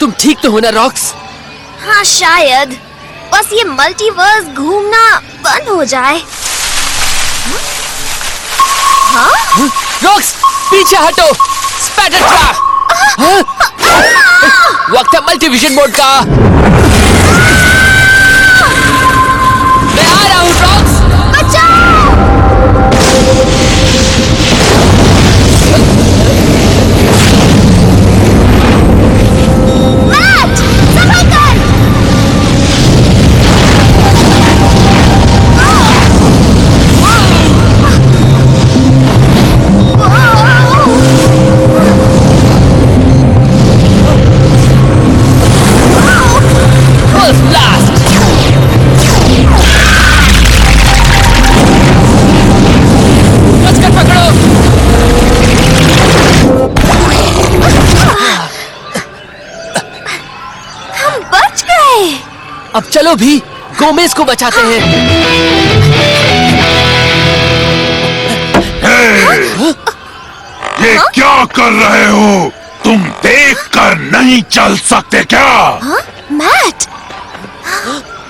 तुम ठीक तो हो ना रॉक्स? हाँ शायद, बस ये मल्टीवर्स घूमना बंद हो जाए। हाँ? रॉक्स पीछे हटो, स्पैटर ट्रैप। वक्त है मल्टीविजन मोड का। मैं आ रहा हूँ रॉक्स। अब चलो भी गोमेज को बचाते हैं। ये क्या कर रहे हो? तुम देखकर नहीं चल सकते क्या? मैट,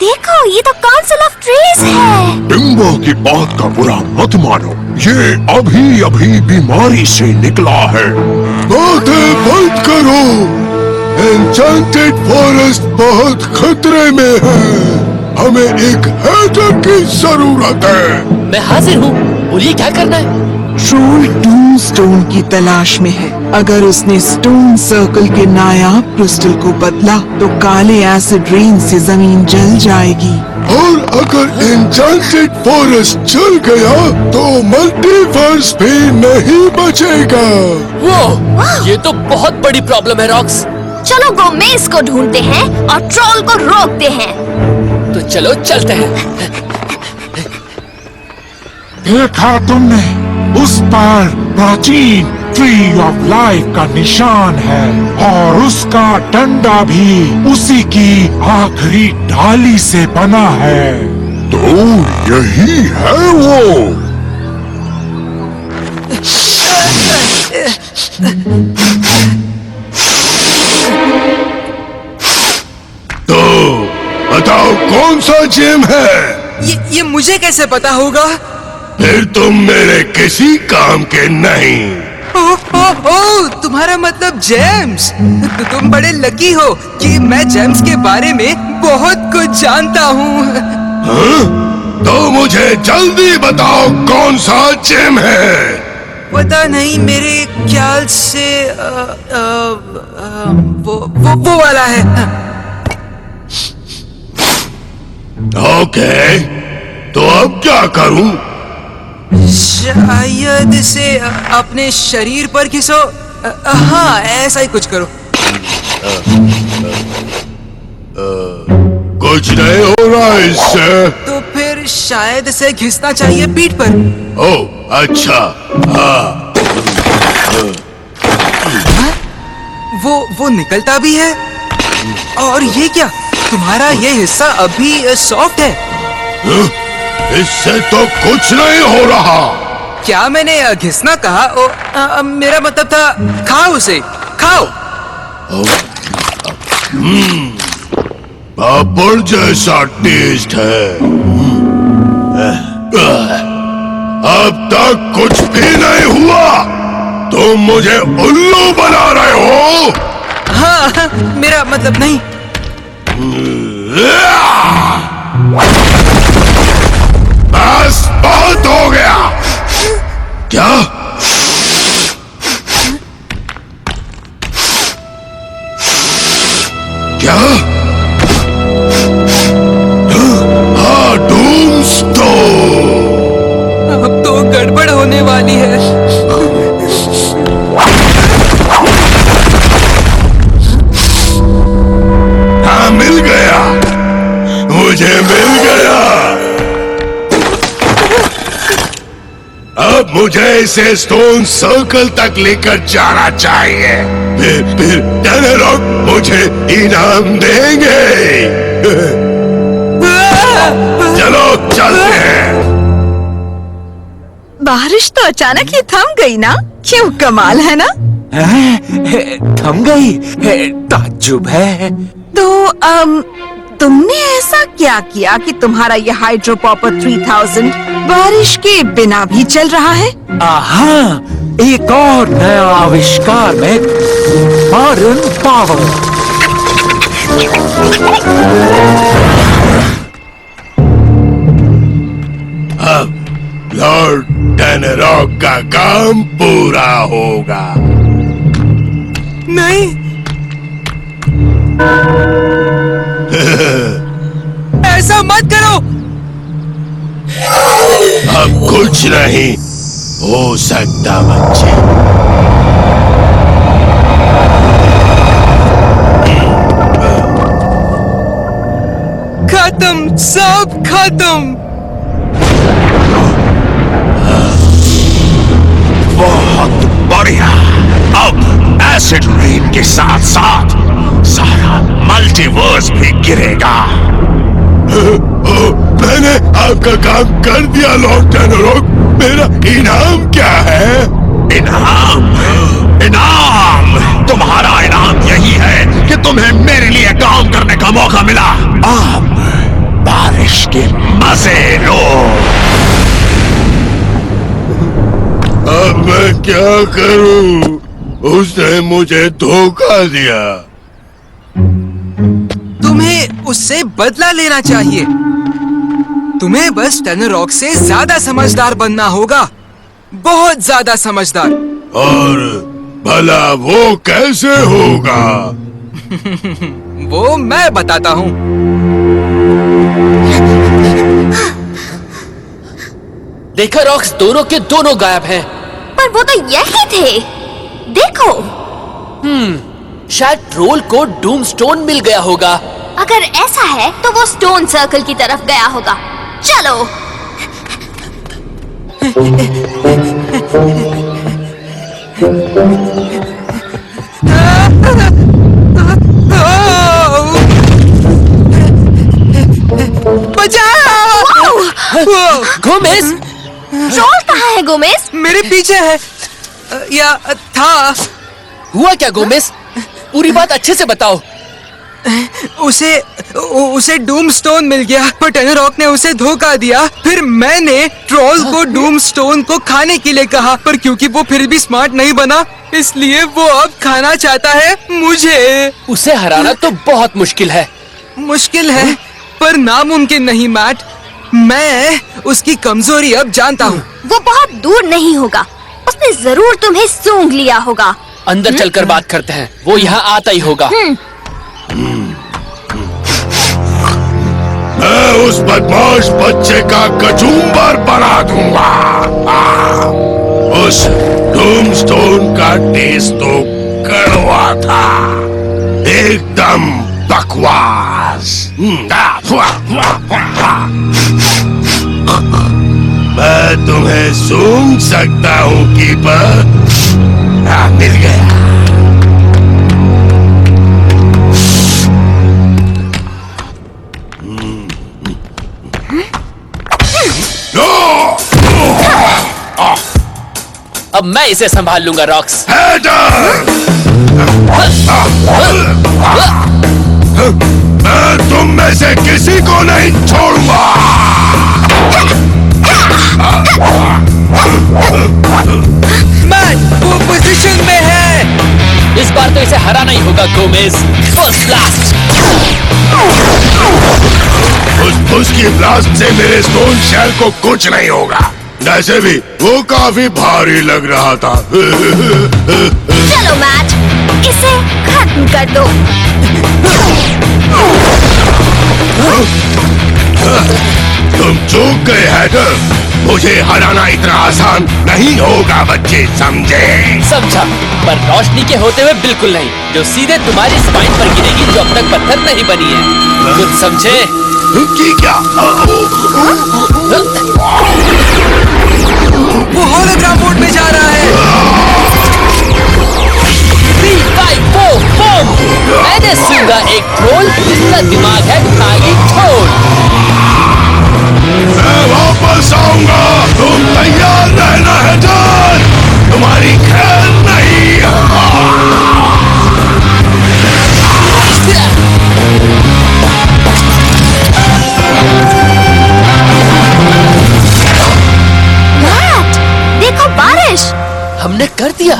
देखो ये तो काउंसिल ऑफ ट्रीज है। बिम्बो की बात का बुरा मत मानो, ये अभी अभी बीमारी से निकला है। बातें बंद करो, एन्चेंटेड फॉरेस्ट बहुत खतरे में है। हमें एक हेल्पर की जरूरत है। मैं हाजिर हूँ, बोलिए क्या करना है? ट्रोल डूम स्टोन की तलाश में है। अगर उसने स्टोन सर्कल के नायाब क्रिस्टल को बदला तो काले एसिड रेन से जमीन जल जाएगी। और अगर एन्चेंटेड फॉरेस्ट जल गया तो मल्टीवर्स भी नहीं बचेगा। वो ये तो बहुत बड़ी प्रॉब्लम है रॉक्स। चलो गोमेज को ढूंढते हैं और ट्रोल को रोकते हैं। तो चलो चलते हैं। देखा तुमने, उस पर प्राचीन ट्री ऑफ लाइफ का निशान है और उसका डंडा भी उसी की आखिरी डाली से बना है। तो यही है वो। तो बताओ कौन सा जेम है? ये मुझे कैसे पता होगा? फिर तुम मेरे किसी काम के नहीं। ओ, तुम्हारा मतलब जेम्स। तुम बड़े लकी हो कि मैं जेम्स के बारे में बहुत कुछ जानता हूँ। हाँ? तो मुझे जल्दी बताओ कौन सा जेम है? पता नहीं, मेरे ख्याल से वो वाला है। ओके, तो अब क्या करूं? शायद इसे अपने शरीर पर घिसो। हाँ, ऐसा ही कुछ करो। कुछ नहीं हो रहा इससे। तो फिर शायद इसे घिसना चाहिए पीठ पर। ओह अच्छा, हाँ। वो निकलता भी है। और ये क्या, तुम्हारा ये हिस्सा अभी सॉफ्ट है। इससे तो कुछ नहीं हो रहा। क्या मैंने घिसना कहा? मेरा मतलब था खाओ उसे, खाओ। पापड़ जैसा टेस्ट है। अब तक कुछ भी नहीं हुआ। तुम मुझे उल्लू बना रहे हो। हाँ, मेरा मतलब नहीं। बस बहुत हो गया। क्या? क्या? हाँ, डूम्सटोन। अब तो गड़बड़ होने वाली है। हाँ, मिल गया, मुझे मिल गया। अब मुझे इसे स्टोन सर्कल तक लेकर जाना चाहिए। फिर टनरॉक मुझे इनाम देंगे। चलो चलते हैं। बारिश तो अचानक ही थम गई ना? क्यों, कमाल है ना? थम गई। ताज्जुब है। तो तुमने ऐसा क्या किया कि तुम्हारा ये हाइड्रोपॉपर 3000 बारिश के बिना भी चल रहा है? आहा, एक और नया आविष्कार में फॉरेन पावर। अब लॉर्ड टेनरॉक का काम पूरा होगा। नहीं। ऐसा मत करो। अब कुछ नहीं हो सकता बच्चे। खत्म, सब खत्म। बहुत बढ़िया। अब एसिड रेन के साथ साथ सारा मल्टीवर्स भी गिरेगा। मैंने आपका काम कर दिया लॉर्ड टेनरॉक। मेरा इनाम क्या है? इनाम? इनाम? तुम्हारा इनाम यही है कि तुम्हें मेरे लिए काम करने का मौका मिला। अब बारिश के मजे लो। अब मैं क्या करूं? उसने मुझे धोखा दिया। तुम्हें उससे बदला लेना चाहिए। तुम्हें बस टेनरॉक से ज्यादा समझदार बनना होगा, बहुत ज्यादा समझदार। और भला वो कैसे होगा? वो मैं बताता हूँ। देखा रॉक्स, दोनों के दोनों गायब हैं। पर वो तो यही थे। देखो। शायद ट्रोल को डूम स्टोन मिल गया होगा। अगर ऐसा है तो वो स्टोन सर्कल की तरफ गया होगा। चलो। बचाओ! गोमेस, ट्रोल कहाँ है गोमेस? मेरे पीछे है। या था। हुआ क्या गोमेस? पूरी बात अच्छे से बताओ। उसे डूम स्टोन मिल गया, पर टेनरॉक ने उसे धोखा दिया। फिर मैंने ट्रोल को डूम स्टोन को खाने के लिए कहा, पर क्योंकि वो फिर भी स्मार्ट नहीं बना, इसलिए वो अब खाना चाहता है मुझे। उसे हराना तो बहुत मुश्किल है। मुश्किल है, पर नामुमकिन नहीं मैट। मैं उसकी कमजोरी अब जानता हूँ। वो बहुत दूर नहीं होगा। उसने जरूर तुम्हें सूंघ लिया होगा। अंदर चलकर बात करते हैं, वो यहाँ आता ही होगा। मैं उस बदमाश बच्चे का कचूम्बर बना दूंगा। उस डूमस्टोन का टेस्ट तो कड़वा था, एकदम बकवास। मैं तुम्हें सूंघ सकता हूँ कीपर। मिल गया। अब मैं इसे संभाल लूंगा रॉक्स। मैं तुम में से किसी को नहीं छोड़ूंगा। मैट, वो पोजीशन में है। इस बार तो इसे हराना ही होगा गोमेस। First blast. उसकी ब्लास्ट से मेरे स्टोन शेल को कुछ नहीं होगा। वैसे भी वो काफी भारी लग रहा था। चलो मैट, इसे खत्म कर दो। तुम चूक गए हैटर। मुझे हराना इतना आसान नहीं होगा बच्चे, समझे? समझा, पर रोशनी के होते हुए बिल्कुल नहीं, जो सीधे तुम्हारी स्पाइन पर गिरेगी, जो अब तक पत्थर नहीं बनी है। कुछ समझे? कि क्या? वो होलोग्राम मोड में जा रहा है। 3, 5, 4, बूम! मैंने सूंघा एक ट्रोल जिसका दिमाग है खाली ठोल। मैं वापस आऊंगा। तुम तैयार रहना है जान। तुम्हारी खैर नहीं। हमने कर दिया।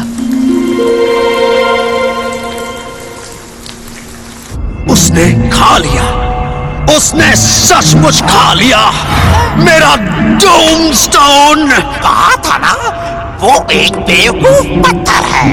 उसने खा लिया, उसने सचमुच खा लिया मेरा डूमस्टोन। कहा था ना, वो एक बेवकूफ पत्थर है।